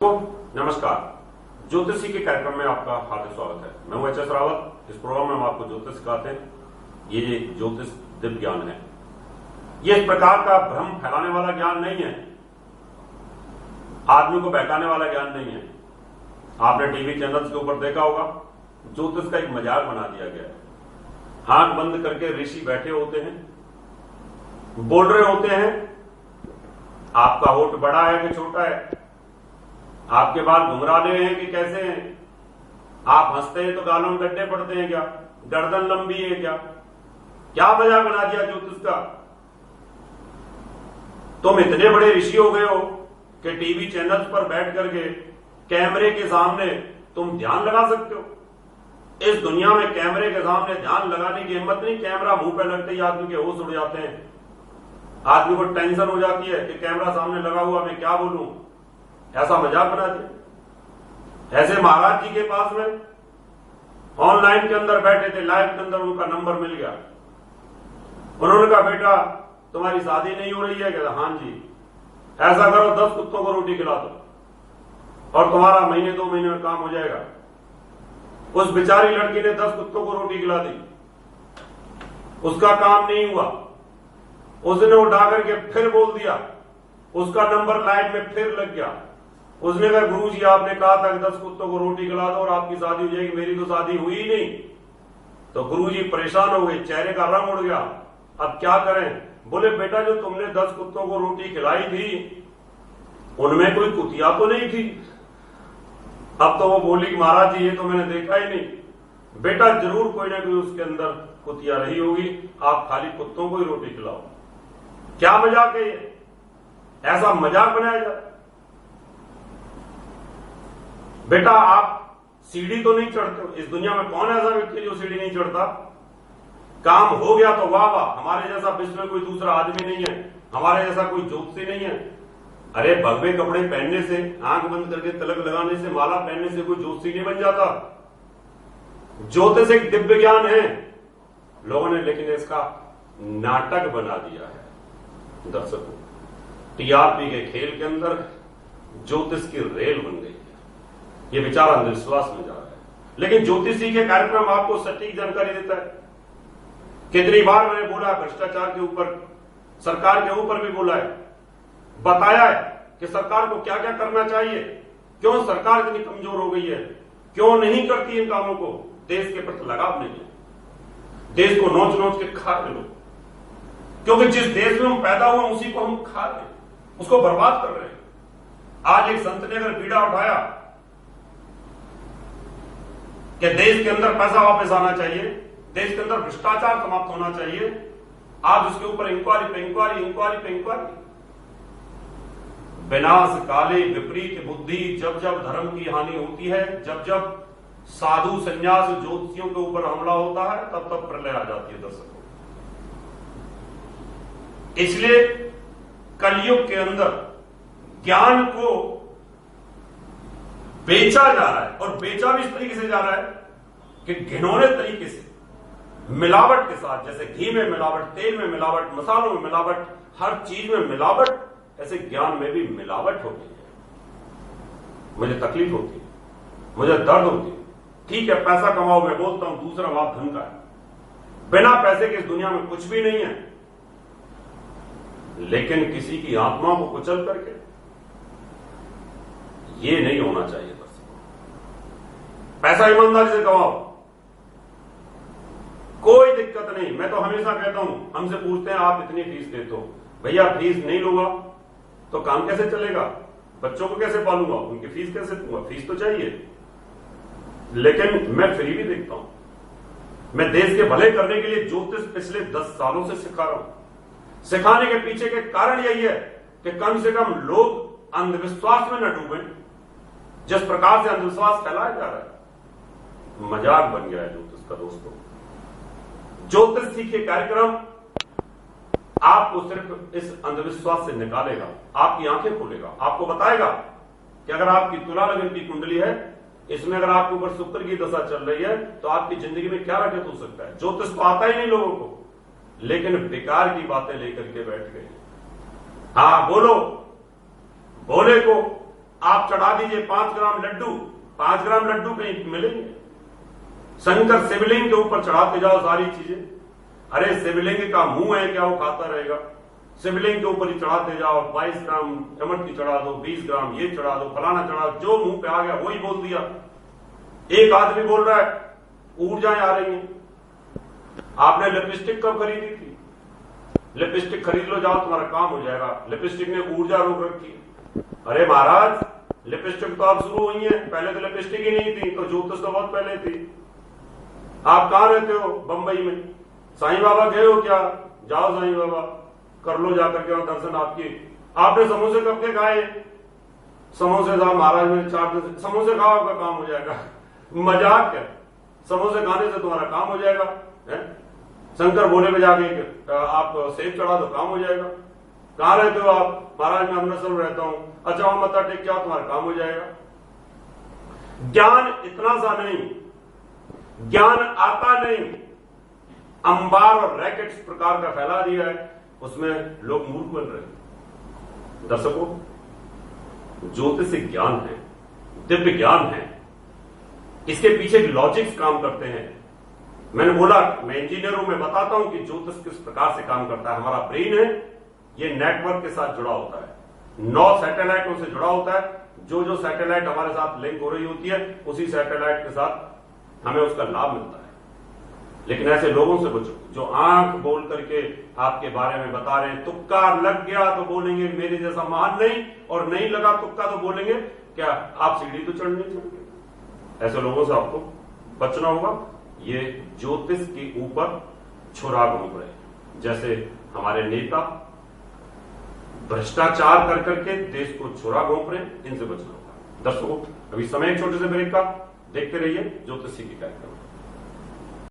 तो नमस्कार, ज्योतिषी के कार्यक्रम में आपका हार्दिक स्वागत है। मैं हूं एच एस रावत। इस प्रोग्राम में हम आपको ज्योतिष सिखाते हैं। ये ज्योतिष दिव्य ज्ञान है। ये इस प्रकार का भ्रम फैलाने वाला ज्ञान नहीं है, आदमी को बहकाने वाला ज्ञान नहीं है। आपने टीवी चैनल्स के ऊपर देखा होगा, ज्योतिष का एक मजाक बना दिया गया है। आंख बंद करके ऋषि बैठे होते हैं, बोल रहे होते हैं आपका होठ बड़ा है कि छोटा है, आपके बाल घुंघराले हैं कि कैसे हैं, आप हंसते हैं तो गालों में गड्ढे पड़ते हैं क्या, गर्दन लंबी है क्या मजाक बना दिया ज्योतिष का। तुम इतने बड़े ऋषि हो गए हो कि टीवी चैनल्स पर बैठ करके कैमरे के सामने तुम ध्यान लगा सकते हो। इस दुनिया में कैमरे के सामने ध्यान लगाने की हिम्मत नहीं। कैमरा मुंह पे लगते ही आदमी के होश उड़ जाते हैं, आदमी को टेंशन हो जाती है कि कैमरा सामने लगा हुआ, मैं क्या बोलूं। ऐसा मजाक बना दिया। ऐसे महाराज जी के पास में ऑनलाइन के अंदर बैठे थे, लाइव के अंदर उनका नंबर मिल गया। उन्होंने कहा बेटा तुम्हारी शादी नहीं हो रही है? कहता हाँ जी। ऐसा करो 10 कुत्तों को रोटी खिला दो और तुम्हारा महीने 2 महीने में काम हो जाएगा। उस बेचारी लड़की ने 10 कुत्तों को रोटी खिला दी, उसका काम नहीं हुआ। उसने उठा करके फिर बोल दिया, उसका नंबर लाइन में फिर लग गया। उसने कहा गुरुजी आपने कहा था कि 10 कुत्तों को रोटी खिला दो और आपकी शादी हो जाएगी, मेरी तो शादी हुई ही नहीं। तो गुरुजी परेशान हो गए, चेहरे का रंग उड़ गया। अब क्या करें? बोले बेटा जो तुमने 10 कुत्तों को रोटी खिलाई थी उनमें कोई कुतिया तो नहीं थी? अब तो वो बोली महाराज जी ये तो मैंने देखा ही नहीं। बेटा जरूर कोई ना कोई उसके अंदर कुतिया रही होगी, आप खाली कुत्तों को ही रोटी खिलाओ। क्या मजाक है ये? ऐसा मजाक बनाया जाए? बेटा आप सीढ़ी तो नहीं चढ़ते हो। इस दुनिया में कौन ऐसा व्यक्ति जो सीढ़ी नहीं चढ़ता? काम हो गया तो वाह वाह, हमारे जैसा विश्व में कोई दूसरा आदमी नहीं है, हमारे जैसा कोई ज्योतिषी नहीं है। अरे भगवे कपड़े पहनने से, आंख बंद करके तिलक लगाने से, माला पहनने से कोई ज्योतिषी नहीं बन जाता। ज्योतिष एक दिव्य ज्ञान है। लोगों ने लेकिन इसका नाटक बना दिया है। दर्शकों, टीआरपी के खेल के अंदर ज्योतिष की रेल बन गई है। ये विचार अंधविश्वास में जा रहा है। लेकिन ज्योतिषी के कार्यक्रम आपको सटीक जानकारी देता है। कितनी बार मैंने बोला, भ्रष्टाचार के ऊपर, सरकार के ऊपर भी बोला है, बताया है कि सरकार को क्या क्या करना चाहिए, क्यों सरकार इतनी कमजोर हो गई है, क्यों नहीं करती इन कामों को। देश के प्रति लगाव नहीं है, देश को नोच नोच के खा रहे लोग, क्योंकि जिस देश में हम पैदा हुए उसी को हम खा रहे हैं, उसको बर्बाद कर रहे हैं। आज एक संत ने अगर बीड़ा उठाया कि देश के अंदर पैसा वापस आना चाहिए, देश के अंदर भ्रष्टाचार समाप्त होना चाहिए, आज उसके ऊपर इंक्वायरी पे इंक्वायरी, इंक्वायरी पे इंक्वायरी। विनाश काले विपरीत बुद्धि, जब जब धर्म की हानि होती है, जब जब साधु संन्यास ज्योतिषियों के ऊपर हमला होता है, तब तब प्रलय आ जाती है। दर्शकों, इसलिए कलयुग के अंदर ज्ञान को बेचा जा रहा है, और बेचा भी इस तरीके से जा रहा है कि घिनौने तरीके से, मिलावट के साथ। जैसे घी में मिलावट, तेल में मिलावट, मसालों में मिलावट, हर चीज में मिलावट, ऐसे ज्ञान में भी मिलावट होती है। मुझे तकलीफ होती है, मुझे दर्द होती है। ठीक है पैसा कमाओ, मैं बोलता हूं, दूसरा बात धन का है। बिना पैसे के इस दुनिया में कुछ भी नहीं है। लेकिन किसी की आत्मा को कुचल करके ये नहीं होना चाहिए। बस पैसा ईमानदारी से कमाओ, कोई दिक्कत नहीं। मैं तो हमेशा कहता हूं, हमसे पूछते हैं आप इतनी फीस देते हो। भैया फीस नहीं लूंगा तो काम कैसे चलेगा? बच्चों को कैसे पालूंगा? उनकी फीस कैसे दूंगा? फीस तो चाहिए। लेकिन मैं फ्री भी देखता हूं। मैं देश के भले करने के लिए ज्योतिष पिछले 10 सालों से सिखा रहा हूं। सिखाने के पीछे के कारण यही है कि कम से कम लोग अंधविश्वास में न डूबे। जिस प्रकार से अंधविश्वास फैलाया जा रहा है, मजाक बन गया है ज्योतिष का। दोस्तों, ज्योतिष सीखे कार्यक्रम आपको सिर्फ इस अंधविश्वास से निकालेगा, आपकी आंखें खोलेगा, आपको बताएगा कि अगर आपकी तुला लग्न की कुंडली है, इसमें अगर आपके ऊपर शुक्र की दशा चल रही है, तो आपकी जिंदगी में क्या रकत हो सकता है। ज्योतिष तो आता ही नहीं लोगों को, लेकिन बेकार की बातें लेकर के बैठ गए। हाँ बोलो, भोले को आप चढ़ा दीजिए 5 ग्राम लड्डू, 5 ग्राम लड्डू कहीं मिलेंगे? शंकर शिवलिंग के ऊपर चढ़ाते जाओ सारी चीजें। अरे शिवलिंग का मुंह है क्या, वो खाता रहेगा? शिवलिंग के ऊपर ही चढ़ाते जाओ, 22 ग्राम इमरती चढ़ा दो, 20 ग्राम ये चढ़ा दो, फलाना चढ़ा दो, जो मुंह पे आ गया वही बोल दिया। एक आदमी बोल रहा है ऊर्जाएं आ रही हैं। आपने लिपस्टिक कब खरीदी थी? लिपस्टिक खरीद लो, जाओ तुम्हारा काम हो जाएगा। लिपस्टिक ने ऊर्जा रोक रखी। अरे महाराज, लिपस्टिक तो अब शुरू हुई है, पहले तो लिपस्टिक ही नहीं थी, तो ज्योतिष तो बहुत पहले थी। आप कहां रहते हो? बंबई में। साईं बाबा गए हो क्या? जाओ साईं बाबा कर लो जाकर के दर्शन आपकी। आपने समोसे कब के खाए? समोसे साहब महाराज ने 4 दिन समोसे खाओ, आपका काम हो जाएगा। मजाक है, समोसे खाने से तुम्हारा काम हो जाएगा है? शंकर भोले में जाके आप सेब चढ़ा दो, काम हो जाएगा। कहां रहते हो आप? महाराज मैं अमृतसर में रहता हूं। अच्छा वहां मत्था टेक के आओ, तुम्हारा काम हो जाएगा। ज्ञान इतना सा नहीं, ज्ञान आता नहीं, अंबार और रैकेट इस प्रकार का फैला दिया है, उसमें लोग मूर्ख बन रहे हैं। दर्शकों, ज्योतिष एक ज्ञान है, दिव्य ज्ञान है, इसके पीछे लॉजिक्स काम करते हैं। मैंने बोला मैं इंजीनियर हूं, मैं बताता हूं कि ज्योतिष किस प्रकार से काम करता है। हमारा ब्रेन है, ये नेटवर्क के साथ जुड़ा होता है, 9 सैटेलाइटों से जुड़ा होता है। जो जो सैटेलाइट हमारे साथ लिंक हो रही होती है, उसी सैटेलाइट के साथ हमें उसका लाभ मिलता है। लेकिन ऐसे लोगों से बचो जो आंख बोल करके आपके बारे में बता रहे हैं। तुक्का लग गया तो बोलेंगे मेरे जैसा महान नहीं, और नहीं लगा तुक्का तो बोलेंगे क्या आप सीढ़ी तो चढ़ नहीं सकते। ऐसे लोगों से आपको बचना होगा। ये ज्योतिष के ऊपर छुरा घूम रहे, जैसे हमारे नेता भ्रष्टाचार कर करके देश को छुरा घोंप रहे, इनसे बचना होगा। दर्शकों, अभी समय एक छोटे से ब्रेक का, देखते रहिए ज्योतिषी की कार्यक्रम।